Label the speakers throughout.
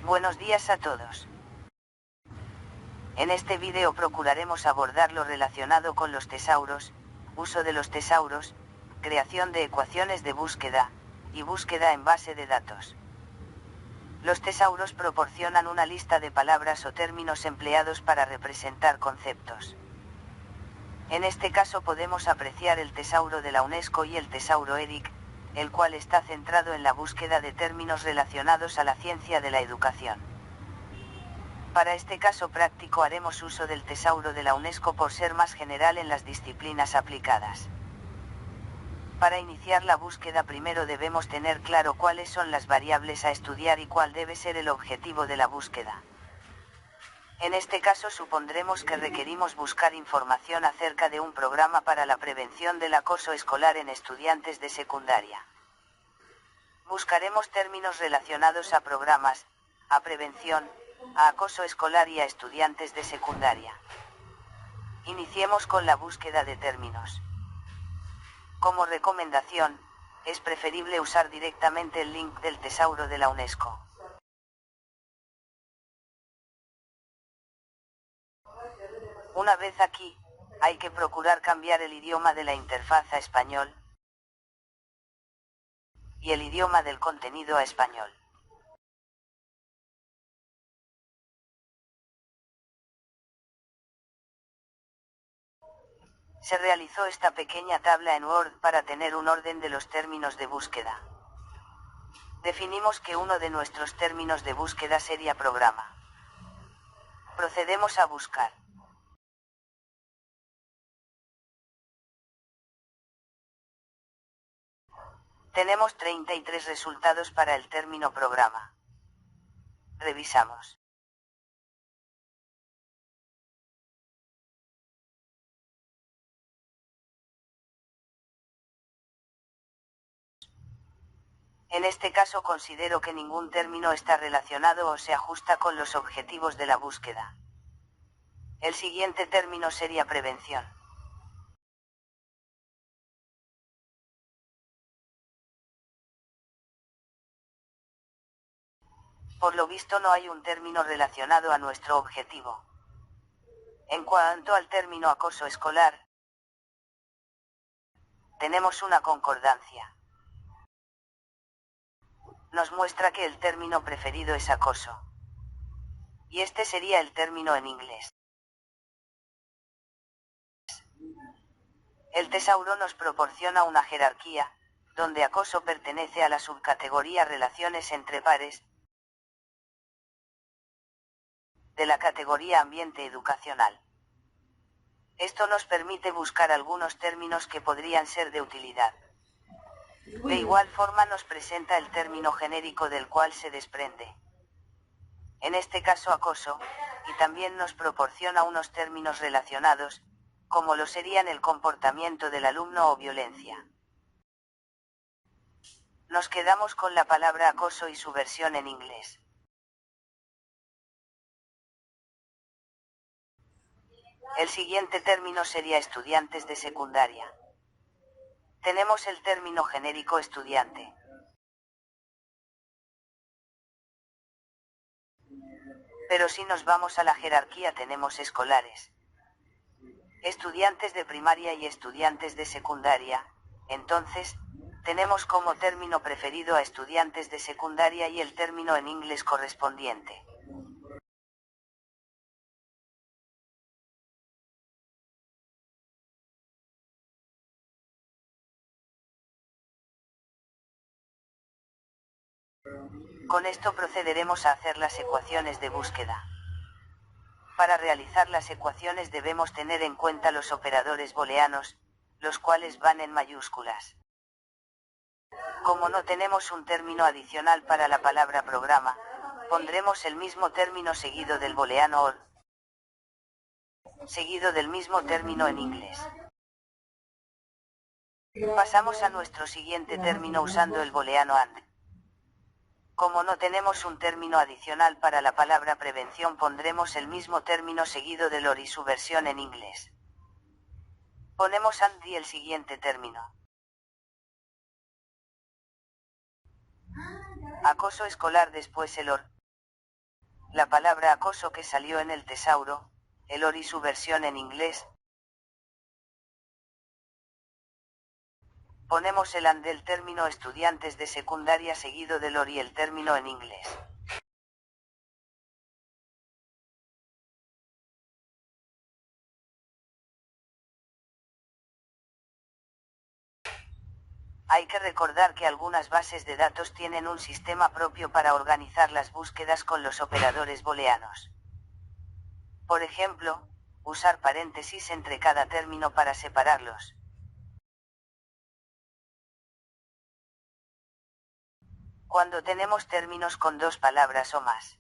Speaker 1: Buenos días a todos. En este vídeo procuraremos abordar lo relacionado con los tesauros, uso de los tesauros, creación de ecuaciones de búsqueda, y búsqueda en base de datos. Los tesauros proporcionan una lista de palabras o términos empleados para representar conceptos. En este caso podemos apreciar el tesauro de la UNESCO y el tesauro ERIC, el cual está centrado en la búsqueda de términos relacionados a la ciencia de la educación. Para este caso práctico haremos uso del tesauro de la UNESCO por ser más general en las disciplinas aplicadas. Para iniciar la búsqueda primero debemos tener claro cuáles son las variables a estudiar y cuál debe ser el objetivo de la búsqueda. En este caso supondremos que requerimos buscar información acerca de un programa para la prevención del acoso escolar en estudiantes de secundaria. Buscaremos términos relacionados a programas, a prevención, a acoso escolar y a estudiantes de secundaria. Iniciemos con la búsqueda de términos. Como recomendación, es preferible usar directamente el link del tesauro de la UNESCO. Una vez aquí, hay que procurar cambiar el idioma de la interfaz a español y el idioma del contenido a español. Se realizó esta pequeña tabla en Word para tener un orden de los términos de búsqueda. Definimos que uno de nuestros términos de búsqueda sería programa. Procedemos a buscar. Tenemos 33 resultados para el término programa. Revisamos. En este caso considero que ningún término está relacionado o se ajusta con los objetivos de la búsqueda. El siguiente término sería prevención. Por lo visto no hay un término relacionado a nuestro objetivo. En cuanto al término acoso escolar, tenemos una concordancia. Nos muestra que el término preferido es acoso. Y este sería el término en inglés. El tesauro nos proporciona una jerarquía, donde acoso pertenece a la subcategoría relaciones entre pares, de la categoría ambiente educacional. Esto nos permite buscar algunos términos que podrían ser de utilidad. De igual forma nos presenta el término genérico del cual se desprende. En este caso acoso, y también nos proporciona unos términos relacionados, como lo serían el comportamiento del alumno o violencia. Nos quedamos con la palabra acoso y su versión en inglés. El siguiente término sería estudiantes de secundaria. Tenemos el término genérico estudiante. Pero si nos vamos a la jerarquía tenemos escolares, estudiantes de primaria y estudiantes de secundaria. Entonces, tenemos como término preferido a estudiantes de secundaria y el término en inglés correspondiente. Con esto procederemos a hacer las ecuaciones de búsqueda. Para realizar las ecuaciones debemos tener en cuenta los operadores booleanos, los cuales van en mayúsculas. Como no tenemos un término adicional para la palabra programa, pondremos el mismo término seguido del booleano or, seguido del mismo término en inglés. Pasamos a nuestro siguiente término usando el booleano and. Como no tenemos un término adicional para la palabra prevención pondremos el mismo término seguido del or y su versión en inglés. Ponemos and y el siguiente término. Acoso escolar después el or. la palabra acoso que salió en el tesauro, el OR y su versión en inglés. Ponemos el AND del término estudiantes de secundaria seguido del OR y el término en inglés. Hay que recordar que algunas bases de datos tienen un sistema propio para organizar las búsquedas con los operadores booleanos. Por ejemplo, usar paréntesis entre cada término para separarlos. Cuando tenemos términos con dos palabras o más,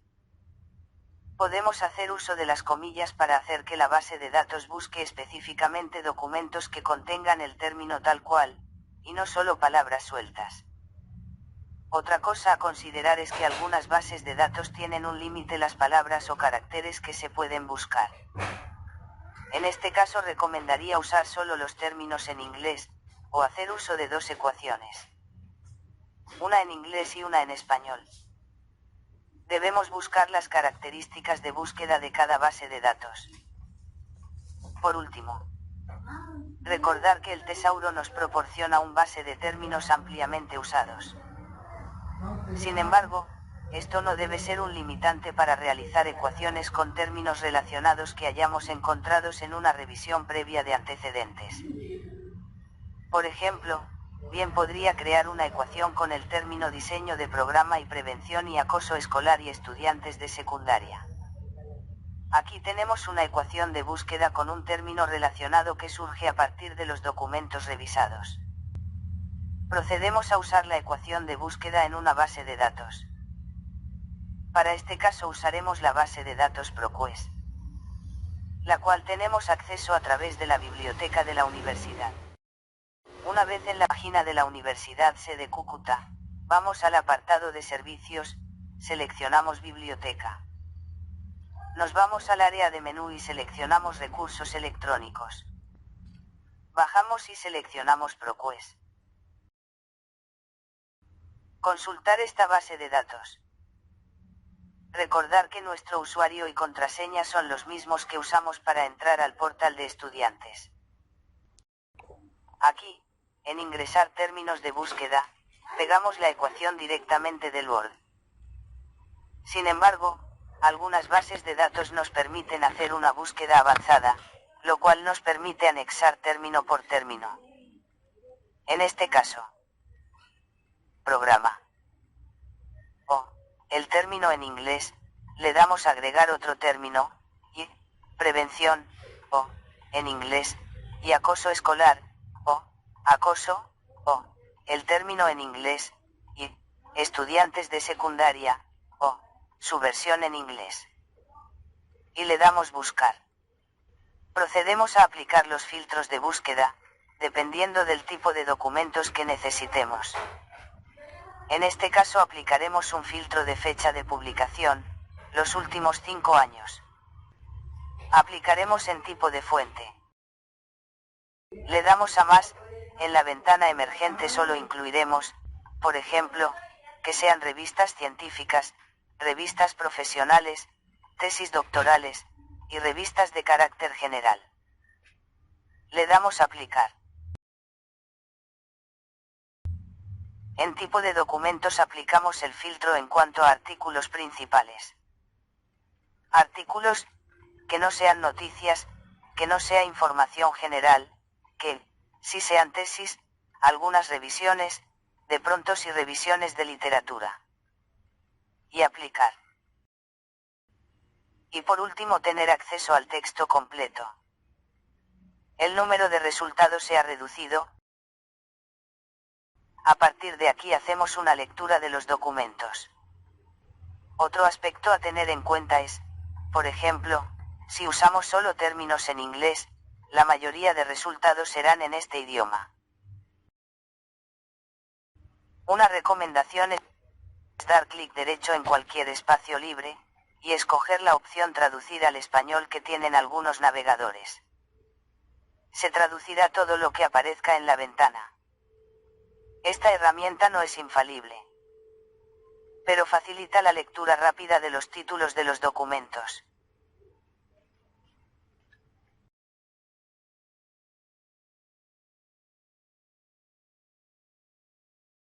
Speaker 1: podemos hacer uso de las comillas para hacer que la base de datos busque específicamente documentos que contengan el término tal cual, y no solo palabras sueltas. Otra cosa a considerar es que algunas bases de datos tienen un límite las palabras o caracteres que se pueden buscar. En este caso recomendaría usar solo los términos en inglés, o hacer uso de dos ecuaciones. Una en inglés y una en español. Debemos buscar las características de búsqueda de cada base de datos. Por último, recordar que el tesauro nos proporciona un base de términos ampliamente usados. Sin embargo, esto no debe ser un limitante para realizar ecuaciones con términos relacionados que hayamos encontrado en una revisión previa de antecedentes. Por ejemplo, bien podría crear una ecuación con el término diseño de programa y prevención y acoso escolar y estudiantes de secundaria. Aquí tenemos una ecuación de búsqueda con un término relacionado que surge a partir de los documentos revisados. Procedemos a usar la ecuación de búsqueda en una base de datos. Para este caso usaremos la base de datos ProQuest, la cual tenemos acceso a través de la biblioteca de la universidad. Una vez en la página de la Universidad sede Cúcuta, vamos al apartado de servicios, seleccionamos biblioteca. Nos vamos al área de menú y seleccionamos recursos electrónicos. Bajamos y seleccionamos ProQuest. Consultar esta base de datos. Recordar que nuestro usuario y contraseña son los mismos que usamos para entrar al portal de estudiantes. Aquí, en ingresar términos de búsqueda, pegamos la ecuación directamente del Word. Sin embargo, algunas bases de datos nos permiten hacer una búsqueda avanzada, lo cual nos permite anexar término por término. En este caso, programa o el término en inglés, le damos a agregar otro término, y prevención o en inglés, y acoso escolar o acoso o el término en inglés, y estudiantes de secundaria o su versión en inglés. Y le damos buscar. Procedemos a aplicar los filtros de búsqueda, dependiendo del tipo de documentos que necesitemos. En este caso aplicaremos un filtro de fecha de publicación, los últimos 5 años. Aplicaremos en tipo de fuente. Le damos a más, en la ventana emergente solo incluiremos, por ejemplo, que sean revistas científicas, revistas profesionales, tesis doctorales, y revistas de carácter general. Le damos a aplicar. En tipo de documentos aplicamos el filtro en cuanto a artículos principales. Artículos, que no sean noticias, que no sea información general, que, si sean tesis, algunas revisiones, de pronto sí revisiones de literatura. Y aplicar. Y por último tener acceso al texto completo. El número de resultados se ha reducido. A partir de aquí hacemos una lectura de los documentos. Otro aspecto a tener en cuenta es, por ejemplo, si usamos solo términos en inglés, la mayoría de resultados serán en este idioma. Una recomendación es dar clic derecho en cualquier espacio libre, y escoger la opción traducir al español que tienen algunos navegadores. Se traducirá todo lo que aparezca en la ventana. Esta herramienta no es infalible. pero facilita la lectura rápida de los títulos de los documentos.